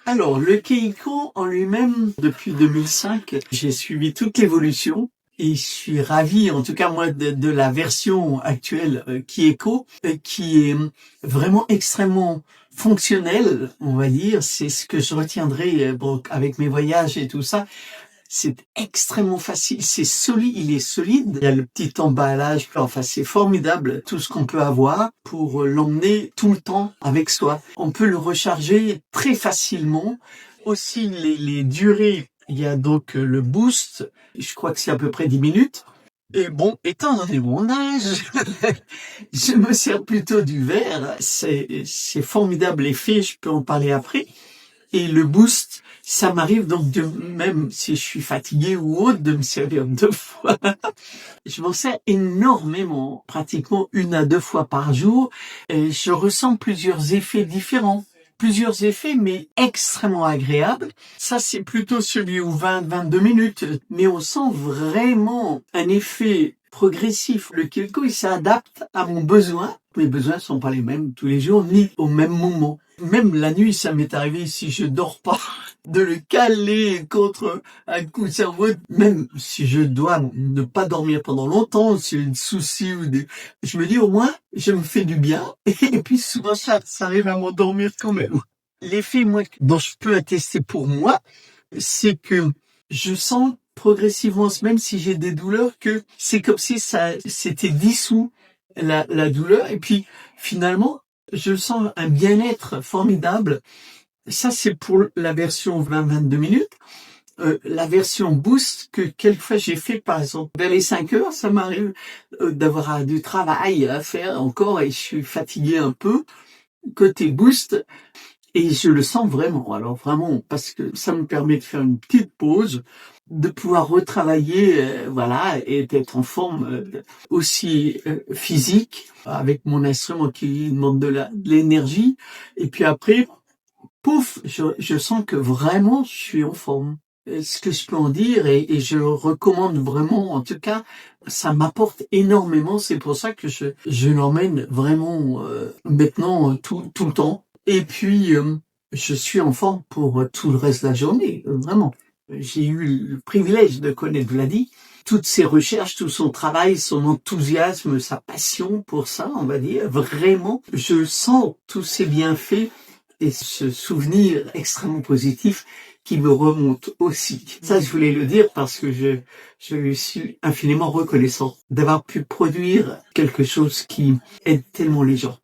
Alors, le Keiko en lui-même, depuis 2005, j'ai suivi toute l'évolution et je suis ravi, en tout cas moi, de la version actuelle Keiko, qui est vraiment extrêmement fonctionnelle, on va dire. C'est ce que je retiendrai bon, avec mes voyages et tout ça. C'est extrêmement facile, c'est solide, il est solide. Il y a le petit emballage, enfin c'est formidable tout ce qu'on peut avoir pour l'emmener tout le temps avec soi. On peut le recharger très facilement. Aussi les durées, il y a donc le boost, je crois que c'est à peu près 10 minutes. Et bon, étant donné mon âge, je me sers plutôt du verre. C'est formidable l'effet, je peux en parler après. Et le boost, ça m'arrive donc même si je suis fatigué ou autre, de me servir 2 fois. Je m'en sers énormément, pratiquement 1 à 2 fois par jour. Et je ressens plusieurs effets différents. Plusieurs effets, mais extrêmement agréables. Ça, c'est plutôt celui où 22 minutes. Mais on sent vraiment un effet progressif. Le Keiko, il s'adapte à mon besoin. Mes besoins sont pas les mêmes tous les jours, ni au même moment. Même la nuit, ça m'est arrivé, si je dors pas, de le caler contre un coup de cerveau. Même si je dois ne pas dormir pendant longtemps, si j'ai des soucis je me dis au moins, je me fais du bien. Et puis souvent, ça arrive à m'endormir quand même. L'effet, moi, dont je peux attester pour moi, c'est que je sens progressivement, même si j'ai des douleurs, que c'est comme si ça s'était dissous la douleur. Et puis, finalement, je sens un bien-être formidable. Ça, c'est pour la version 20-22 minutes. La version boost que quelquefois j'ai fait, par exemple, vers les 5 heures, ça m'arrive d'avoir du travail à faire encore et je suis fatigué un peu. Côté boost, et je le sens vraiment. Alors vraiment, parce que ça me permet de faire une petite pause, de pouvoir retravailler, voilà, et d'être en forme aussi physique avec mon instrument qui demande de l'énergie. Et puis après, pouf, je sens que vraiment je suis en forme. Ce que je peux en dire, et je recommande vraiment, en tout cas, ça m'apporte énormément. C'est pour ça que je l'emmène vraiment maintenant tout le temps. Et puis, je suis en forme pour tout le reste de la journée, vraiment. J'ai eu le privilège de connaître Vladi, toutes ses recherches, tout son travail, son enthousiasme, sa passion pour ça, on va dire. Vraiment, je sens tous ses bienfaits et ce souvenir extrêmement positif qui me remonte aussi. Ça, je voulais le dire parce que je suis infiniment reconnaissant d'avoir pu produire quelque chose qui aide tellement les gens.